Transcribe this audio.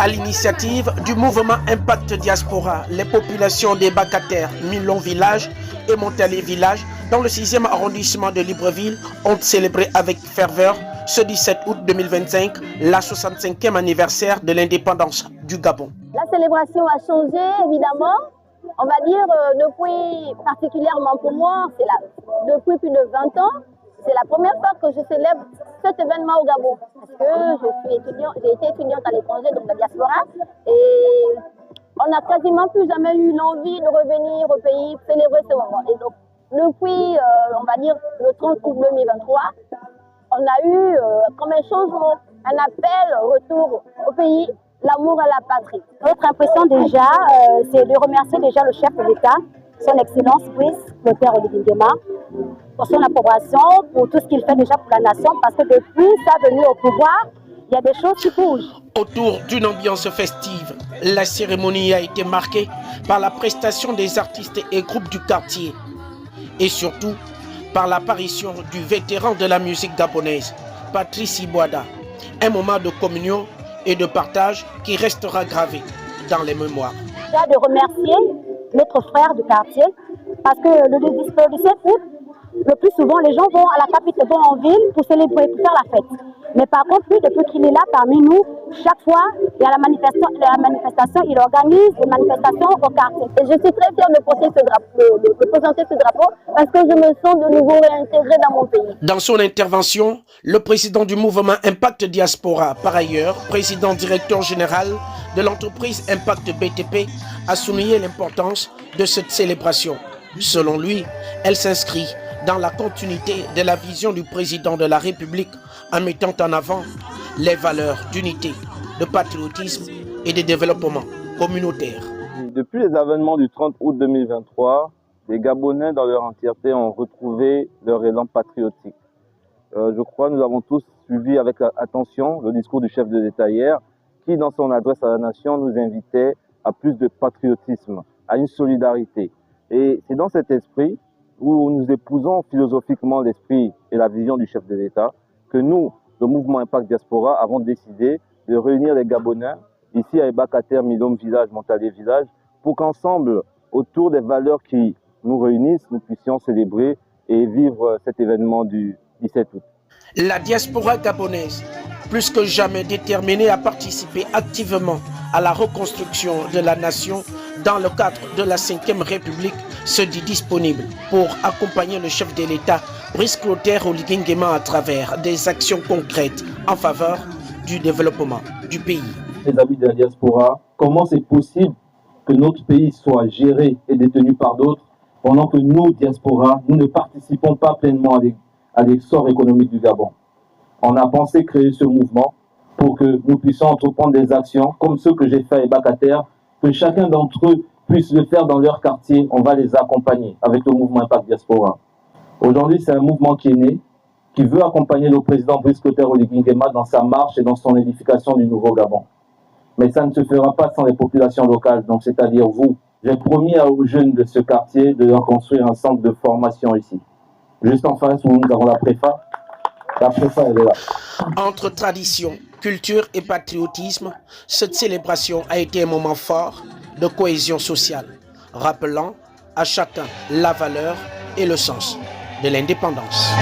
À l'initiative du mouvement Impact Diaspora, les populations des Bacataires, Milon Village et Montalier Village, dans le 6e arrondissement de Libreville, ont célébré avec ferveur ce 17 août 2025 la 65e anniversaire de l'indépendance du Gabon. La célébration a changé, évidemment. On va dire depuis, particulièrement pour moi, depuis plus de 20 ans, c'est la première fois que je célèbre cet événement au Gabon. Parce que j'ai été étudiante à l'étranger, donc la diaspora, et on n'a quasiment plus jamais eu l'envie de revenir au pays, célébrer ce moment. Et donc, depuis, on va dire, le 30 août 2023, on a eu comme un changement, un appel, retour au pays, l'amour à la patrie. Notre impression déjà, c'est de remercier déjà le chef de l'État, son Excellence Brice Clotaire Oligui Nguema, pour son approbation, pour tout ce qu'il fait déjà pour la nation, parce que depuis sa venue au pouvoir, il y a des choses qui bougent. Autour d'une ambiance festive, la cérémonie a été marquée par la prestation des artistes et groupes du quartier, et surtout par l'apparition du vétéran de la musique gabonaise, Patrice Ibouada. Un moment de communion et de partage qui restera gravé dans les mémoires. Déjà de remercier notre frère du quartier, parce que le 17 août, le plus souvent, les gens vont à la capitale, vont en ville pour célébrer, pour faire la fête. Mais par contre, lui, depuis qu'il est là parmi nous, chaque fois, il y a la manifestation, il organise des manifestations au quartier. Et je suis très fière de porter ce drapeau, de présenter ce drapeau, parce que je me sens de nouveau réintégrée dans mon pays. Dans son intervention, le président du mouvement Impact Diaspora, par ailleurs, président directeur général de l'entreprise Impact BTP, a souligné l'importance de cette célébration. Selon lui, elle s'inscrit dans la continuité de la vision du président de la République en mettant en avant les valeurs d'unité, de patriotisme et de développement communautaire. Depuis les événements du 30 août 2023, les Gabonais dans leur entièreté ont retrouvé leur élan patriotique. Je crois que nous avons tous suivi avec attention le discours du chef de l'État hier, qui dans son adresse à la nation nous invitait à plus de patriotisme, à une solidarité. Et c'est dans cet esprit où nous épousons philosophiquement l'esprit et la vision du chef de l'État que nous, le mouvement Impact Diaspora, avons décidé de réunir les Gabonais ici à Bacataire, Milon Village, Montalier Village, pour qu'ensemble, autour des valeurs qui nous réunissent, nous puissions célébrer et vivre cet événement du 17 août. La diaspora gabonaise, plus que jamais déterminée à participer activement à la reconstruction de la nation dans le cadre de la 5e République, se dit disponible pour accompagner le chef de l'État, Brice Clotaire Oligui Nguema, à travers des actions concrètes en faveur du développement du pays. Les amis de la diaspora, comment c'est possible que notre pays soit géré et détenu par d'autres pendant que nous, diaspora, nous ne participons pas pleinement à l'essor économique du Gabon? On a pensé créer ce mouvement pour que nous puissions entreprendre des actions comme ceux que j'ai fait à Bacataire, que chacun d'entre eux puisse le faire dans leur quartier. On va les accompagner avec le mouvement Impact Diaspora. Aujourd'hui, c'est un mouvement qui est né, qui veut accompagner le président Brice Clotaire Oligui Nguema dans sa marche et dans son édification du nouveau Gabon. Mais ça ne se fera pas sans les populations locales, donc c'est-à-dire vous. J'ai promis aux jeunes de ce quartier de leur construire un centre de formation ici. Juste en face, nous avons la préfa. La préfa, elle est là. Entre tradition, culture et patriotisme, cette célébration a été un moment fort de cohésion sociale, rappelant à chacun la valeur et le sens de l'indépendance.